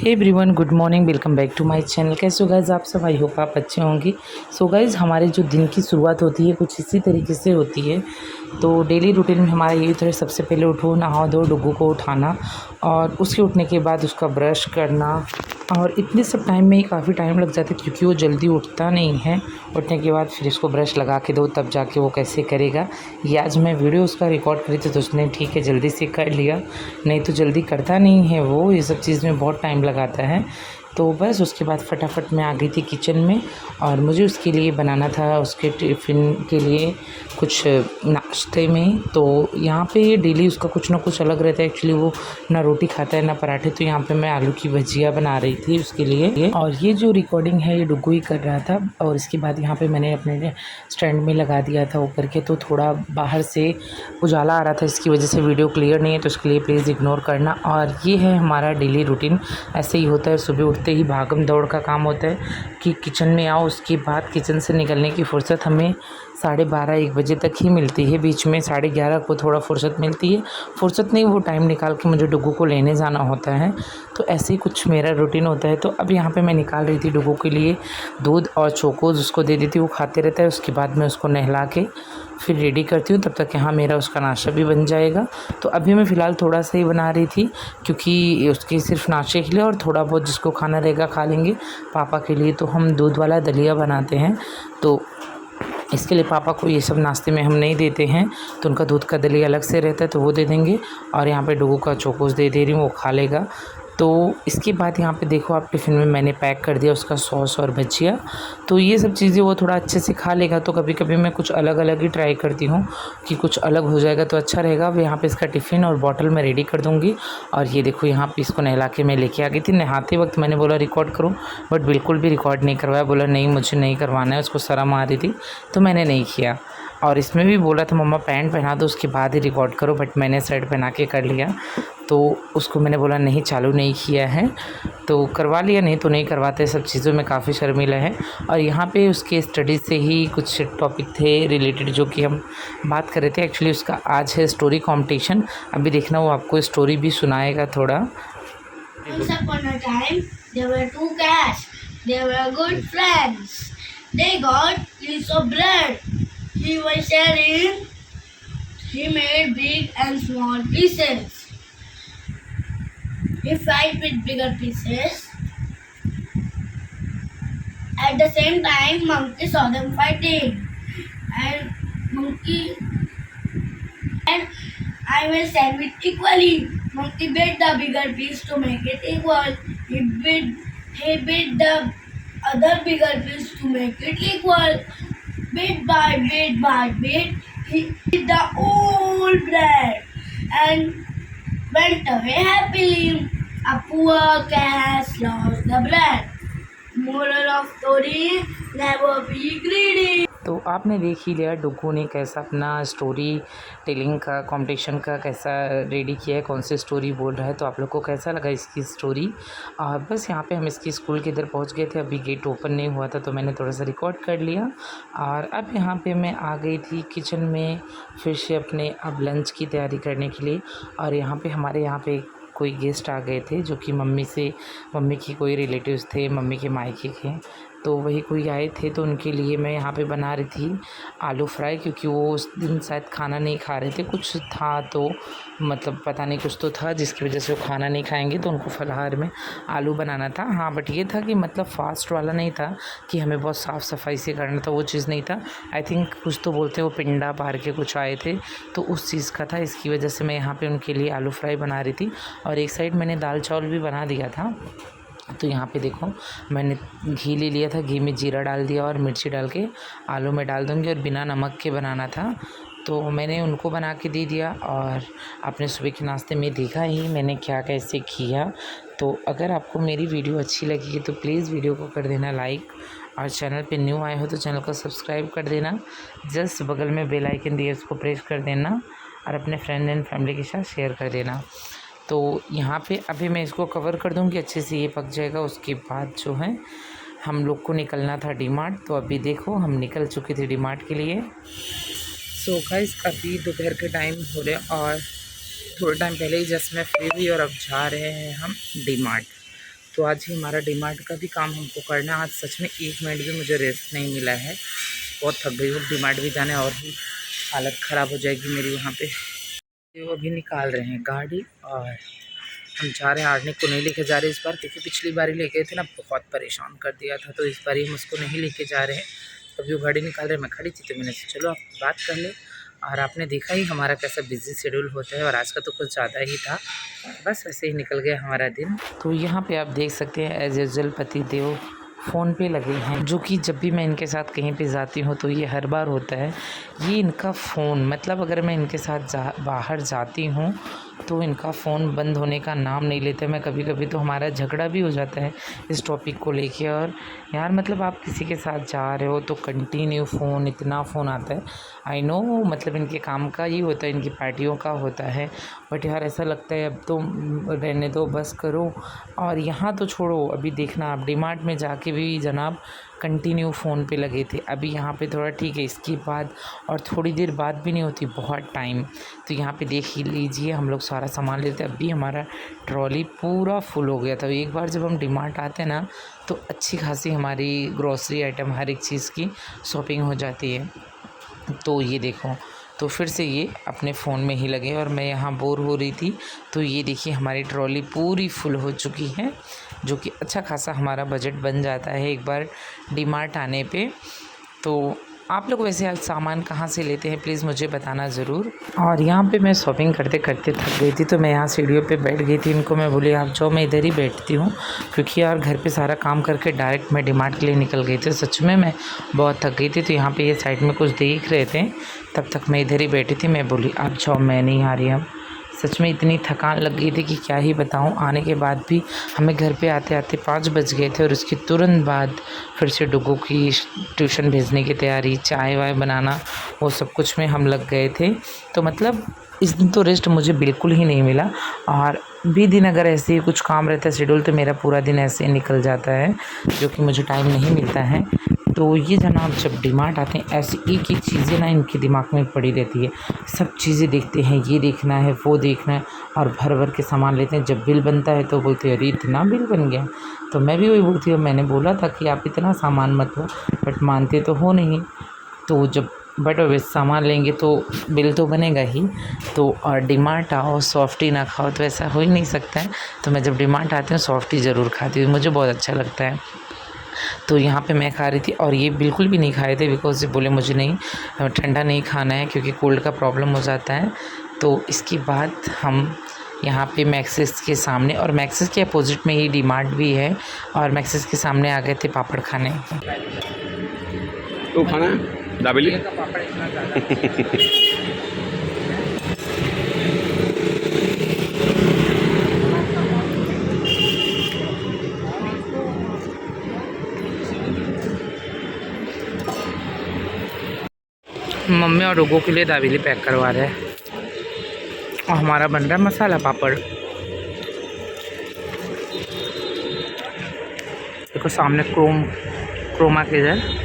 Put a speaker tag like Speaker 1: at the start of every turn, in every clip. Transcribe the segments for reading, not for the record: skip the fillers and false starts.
Speaker 1: Hey everyone, good morning. Welcome back to my channel. कैसे हो guys आप सब? आई होप आप अच्छे होंगे। सो गाइज़, हमारे जो दिन की शुरुआत होती है कुछ इसी तरीके से होती है। तो डेली रूटीन में हमारा यही होता है, सबसे पहले उठो, नहाओ धो, डुग्गू को उठाना और उसके उठने के बाद उसका ब्रश करना। और इतने सब टाइम में ही काफ़ी टाइम लग जाता है क्योंकि वो जल्दी उठता नहीं है। उठने के बाद फिर इसको ब्रश लगा के दो, तब जाके वो कैसे करेगा। ये आज मैं वीडियो उसका रिकॉर्ड करी थी तो उसने ठीक है जल्दी से कर लिया, नहीं तो जल्दी करता नहीं है वो। ये सब चीज़ में बहुत टाइम लगाता है। तो बस उसके बाद फटाफट मैं आ गई थी किचन में और मुझे उसके लिए बनाना था, उसके टिफ़िन के लिए कुछ नाश्ते में। तो यहाँ पे डेली उसका कुछ ना कुछ अलग रहता है। एक्चुअली वो ना रोटी खाता है ना पराठे, तो यहाँ पे मैं आलू की भजिया बना रही थी उसके लिए। और ये जो रिकॉर्डिंग है ये डुग्गू ही कर रहा था। और इसके बाद यहाँ पे मैंने अपने स्टैंड में लगा दिया था ऊपर के, तो थोड़ा बाहर से उजाला आ रहा था, इसकी वजह से वीडियो क्लियर नहीं है, तो उसके लिए प्लीज़ इग्नोर करना। और ये है हमारा डेली रूटीन। ऐसे ही होता है, सुबह उठते ही भागम दौड़ का काम होता है कि किचन में आओ। उसके बाद किचन से निकलने की फ़ुर्सत हमें 12:30-1 बजे तक ही मिलती है। बीच में 11:30 को थोड़ा फ़ुर्सत मिलती है। फ़ुर्सत नहीं, वो टाइम निकाल के मुझे डुग्गू को लेने जाना होता है। तो ऐसे ही कुछ मेरा रूटीन होता है। तो अब यहाँ पे मैं निकाल रही थी डुग्गू के लिए दूध और चोकोज़, उसको दे देती हूँ, वो खाते रहता है। उसके बाद मैं उसको नहला के फिर रेडी करती हूँ, तब तक यहाँ मेरा उसका नाश्ता भी बन जाएगा। तो अभी मैं फ़िलहाल थोड़ा सा ही बना रही थी क्योंकि उसके सिर्फ नाश्ते के लिए, और थोड़ा बहुत जिसको खाना रहेगा खा लेंगे। पापा के लिए तो हम दूध वाला दलिया बनाते हैं, तो इसके लिए पापा को ये सब नाश्ते में हम नहीं देते हैं, तो उनका दूध का दलिया अलग से रहता है तो वो दे देंगे। और यहाँ पे डुग्गू का चोकोस दे रही हूँ, वो खा लेगा। तो इसके बाद यहाँ पे देखो आप, टिफ़िन में मैंने पैक कर दिया उसका सॉस और भजिया। तो ये सब चीज़ें वो थोड़ा अच्छे से खा लेगा। तो कभी कभी मैं कुछ अलग अलग ही ट्राई करती हूँ कि कुछ अलग हो जाएगा तो अच्छा रहेगा। अब यहाँ पे इसका टिफ़िन और बॉटल मैं रेडी कर दूँगी। और ये देखो यहाँ पे इसको नहला के मैं लेके आ गई थी। नहाते वक्त मैंने बोला रिकॉर्ड करूँ, बट बिल्कुल भी रिकॉर्ड नहीं करवाया। बोला नहीं मुझे नहीं करवाना है, उसको शर्म आ रही थी तो मैंने नहीं किया। और इसमें भी बोला था मम्मा पैंट पहना दो उसके बाद ही रिकॉर्ड करो, बट मैंने शर्ट पहना के कर लिया। तो उसको मैंने बोला नहीं, चालू नहीं किया है तो करवा लिया, नहीं तो नहीं करवाते। सब चीज़ों में काफ़ी शर्मीला है। और यहाँ पे उसके स्टडी से ही कुछ टॉपिक थे रिलेटेड जो कि हम बात कर रहे थे। एक्चुअली उसका आज है स्टोरी कॉम्पिटिशन। अभी देखना वो आपको स्टोरी भी सुनाएगा थोड़ा।
Speaker 2: Once upon a time, there were two cats. They were good friends. They got piece of bread. He was sharing. He made big and small pieces. He fried with bigger pieces. At the same time, monkey saw them fighting, and monkey and I will send it equally. Monkey bit the bigger piece to make it equal. He bit the other bigger piece to make it equal. Bit by bit, he ate the whole bread and went away happily. A poor cat lost the bread. Moral of story: never be greedy.
Speaker 1: तो आपने देख ही लिया डुग्गू ने कैसा अपना story telling का competition का कैसा रेडी किया है, कौन सी स्टोरी बोल रहा है। तो आप लोग को कैसा लगा इसकी स्टोरी। और बस यहाँ पे हम इसकी स्कूल के इधर पहुँच गए थे। अभी गेट ओपन नहीं हुआ था तो मैंने थोड़ा सा रिकॉर्ड कर लिया। और अब यहाँ पे मैं आ गई थी किचन में फिर से अपने अब लंच की तैयारी करने के लिए। और यहाँ पे हमारे यहाँ पे कोई गेस्ट आ गए थे जो कि मम्मी की कोई रिलेटिव्स थे, मम्मी के मायके के। तो वही कोई आए थे तो उनके लिए मैं यहाँ पे बना रही थी आलू फ्राई, क्योंकि वो उस दिन शायद खाना नहीं खा रहे थे, कुछ था तो मतलब पता नहीं कुछ तो था जिसकी वजह से वो खाना नहीं खाएंगे, तो उनको फलाहार में आलू बनाना था। हाँ, बट ये था कि मतलब फास्ट वाला नहीं था कि हमें बहुत साफ़ सफाई से करना था, वो चीज़ नहीं था। आई थिंक कुछ तो बोलते वो पिंडा बाहर के कुछ आए थे तो उस चीज़ का था। इसकी वजह से मैं यहाँ पर उनके लिए आलू फ्राई बना रही थी। और एक साइड मैंने दाल चावल भी बना दिया था। तो यहाँ पे देखो मैंने घी ले लिया था, घी में जीरा डाल दिया और मिर्ची डाल के आलू में डाल दूँगी, और बिना नमक के बनाना था तो मैंने उनको बना के दे दिया। और अपने सुबह के नाश्ते में देखा ही मैंने क्या कैसे किया। तो अगर आपको मेरी वीडियो अच्छी लगी तो प्लीज़ वीडियो को कर देना लाइक, और चैनल पे न्यू आए हो तो चैनल को सब्सक्राइब कर देना। जस्ट बगल में बेल आइकन दिए उसको प्रेस कर देना, और अपने फ्रेंड एंड फैमिली के साथ शेयर कर देना। तो यहाँ पे अभी मैं इसको कवर कर दूँगी, अच्छे से ये पक जाएगा। उसके बाद जो है हम लोग को निकलना था डीमार्ट। तो अभी देखो हम निकल चुके थे डीमार्ट के लिए। सो गाइस, अभी दोपहर के टाइम हो रहे और थोड़ा टाइम पहले ही जस्ट मैं फ्री हुई और अब जा रहे हैं हम डीमार्ट। तो आज ही हमारा डीमार्ट का भी काम हमको करना है। आज सच में 1 मिनट भी मुझे रेस्ट नहीं मिला है, बहुत थक गई हूँ। डीमार्ट भी जाना है और ही हालत ख़राब हो जाएगी मेरी वहाँ पे। वो अभी निकाल रहे हैं गाड़ी और हम जा रहे हैं। आर्निक को नहीं लेके जा रहे इस बार, क्योंकि पिछली बार ही ले गए थे ना, बहुत परेशान कर दिया था। तो इस बार ही हम उसको नहीं लेके जा रहे हैं। अभी वो गाड़ी निकाल रहे हैं, मैं खड़ी थी तो मैंने सोचा चलो आप बात कर ले। और आपने देखा ही हमारा कैसा बिजी शेड्यूल होता है, और आज का तो कुछ ज़्यादा ही था। बस ऐसे ही निकल गया हमारा दिन। तो यहाँ पे आप देख सकते हैं एज यूजुअल पति देव फ़ोन पे लगे हैं, जो कि जब भी मैं इनके साथ कहीं पे जाती हूँ तो ये हर बार होता है। ये इनका फ़ोन, मतलब अगर मैं इनके साथ बाहर जाती हूँ तो इनका फ़ोन बंद होने का नाम नहीं लेते। मैं कभी कभी तो हमारा झगड़ा भी हो जाता है इस टॉपिक को लेके। और यार मतलब आप किसी के साथ जा रहे हो तो कंटिन्यू फ़ोन, इतना फ़ोन आता है। आई नो मतलब इनके काम का ही होता है, इनकी पार्टियों का होता है, बट यार ऐसा लगता है अब तो रहने दो, बस करो। और यहाँ तो छोड़ो, अभी देखना आप डीमार्ट में जाके भी जनाब कंटिन्यू फ़ोन पे लगे थे। अभी यहाँ पे थोड़ा ठीक है, इसके बाद और थोड़ी देर बाद भी नहीं होती, बहुत टाइम। तो यहाँ पे देख ही लीजिए हम लोग सारा सामान लेते, अभी हमारा ट्रॉली पूरा फुल हो गया था। एक बार जब हम डीमार्ट आते हैं ना तो अच्छी खासी हमारी ग्रॉसरी आइटम, हर एक चीज़ की शॉपिंग हो जाती है। तो ये देखो, तो फिर से ये अपने फ़ोन में ही लगे और मैं यहाँ बोर हो रही थी। तो ये देखिए हमारी ट्रॉली पूरी फुल हो चुकी है, जो कि अच्छा खासा हमारा बजट बन जाता है एक बार डीमार्ट आने पे। तो आप लोग वैसे आज सामान कहाँ से लेते हैं प्लीज़ मुझे बताना ज़रूर। और यहाँ पे मैं शॉपिंग करते करते थक गई थी, तो मैं यहाँ सीढ़ियों पे बैठ गई थी। इनको मैं बोली आप जाओ, मैं इधर ही बैठती हूँ, क्योंकि यार घर पे सारा काम करके डायरेक्ट मैं डीमार्ट के लिए निकल गई थी। सच में मैं बहुत थक गई थी। तो यहाँ पर ये साइड में कुछ देख रहे थे, तब तक मैं इधर ही बैठी थी। मैं बोली आप जाओ, मैं नहीं आ रही अब। सच में इतनी थकान लग गई थी कि क्या ही बताऊं। आने के बाद भी हमें घर पे आते आते 5 बज गए थे, और उसके तुरंत बाद फिर से डुगू की ट्यूशन भेजने की तैयारी, चाय वाय बनाना, वो सब कुछ में हम लग गए थे। तो मतलब इस दिन तो रेस्ट मुझे बिल्कुल ही नहीं मिला। और भी दिन अगर ऐसे ही कुछ काम रहता है शेड्यूल, तो मेरा पूरा दिन ऐसे ही निकल जाता है, जो कि मुझे टाइम नहीं मिलता है। तो ये जनाब जब डीमार्ट आते हैं, ऐसी एक एक चीज़ें ना इनके दिमाग में पड़ी रहती है। सब चीज़ें देखते हैं, ये देखना है, वो देखना है, और भर भर के सामान लेते हैं। जब बिल बनता है तो बोलते हैं अरे इतना बिल बन गया। तो मैं भी वही बोलती हूँ, मैंने बोला था कि आप इतना सामान मत लो, बट मानते तो हो नहीं। तो जब बट अब सामान लेंगे तो बिल तो बनेगा ही। तो और डीमार्ट आओ सॉफ्टी ना खाओ तो ऐसा हो ही नहीं सकता है। तो मैं जब डीमार्ट आती हूँ सॉफ्टी ज़रूर खाती हूँ, मुझे बहुत अच्छा लगता है। तो यहाँ पे मैं खा रही थी, और ये बिल्कुल भी नहीं खाए थे, बिकॉज ये बोले मुझे नहीं ठंडा नहीं खाना है, क्योंकि कोल्ड का प्रॉब्लम हो जाता है। तो इसके बाद हम यहाँ पे मैक्सिस के सामने, और मैक्सिस के अपोजिट में ही डीमार्ट भी है, और मैक्सिस के सामने आ गए थे पापड़ खाने।
Speaker 3: तो खाना दाबेली
Speaker 1: का पापड़ इतना ज़्यादा मम्मी और रोगों के लिए दाबेली पैक करवा रहे हैं, और हमारा बन रहा है मसाला पापड़। देखो सामने क्रोमा के इधर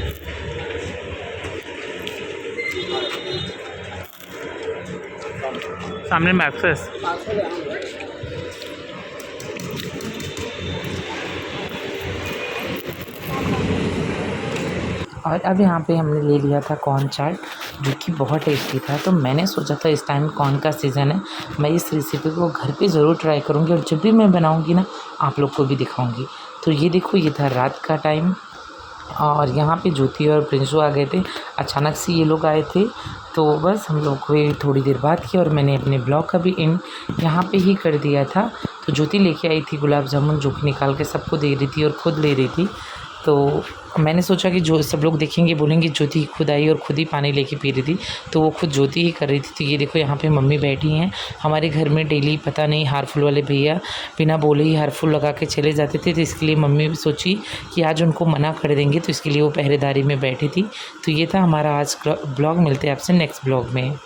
Speaker 1: सामने मैक्सिस। और अब यहाँ पे हमने ले लिया था कॉर्न चाट, जो कि बहुत टेस्टी था। तो मैंने सोचा था इस टाइम कॉर्न का सीज़न है, मैं इस रेसिपी को घर पे ज़रूर ट्राई करूँगी, और जब भी मैं बनाऊँगी ना आप लोग को भी दिखाऊँगी। तो ये देखो, ये था रात का टाइम, और यहाँ पे ज्योति और प्रिंसू आ गए थे। अचानक से ये लोग आए थे, तो बस हम लोग को थोड़ी देर बाद किया, और मैंने अपने ब्लॉग का भी इन यहाँ पे ही कर दिया था। तो ज्योति लेके आई थी गुलाब जामुन, जो कि निकाल के सबको दे रही थी और ख़ुद ले रही थी। तो मैंने सोचा कि जो सब लोग देखेंगे बोलेंगे ज्योति खुद आई और ख़ुद ही पानी लेके पी रही थी, तो वो खुद ज्योति ही कर रही थी। तो ये देखो यहाँ पे मम्मी बैठी हैं। हमारे घर में डेली पता नहीं हारफुल वाले भैया बिना बोले ही हारफुल लगा के चले जाते थे, तो इसके लिए मम्मी भी सोची कि आज उनको मना कर देंगे, तो इसके लिए वो पहरेदारी में बैठी थी। तो ये था हमारा आज ब्लॉग। मिलते हैं आपसे नेक्स्ट ब्लॉग में।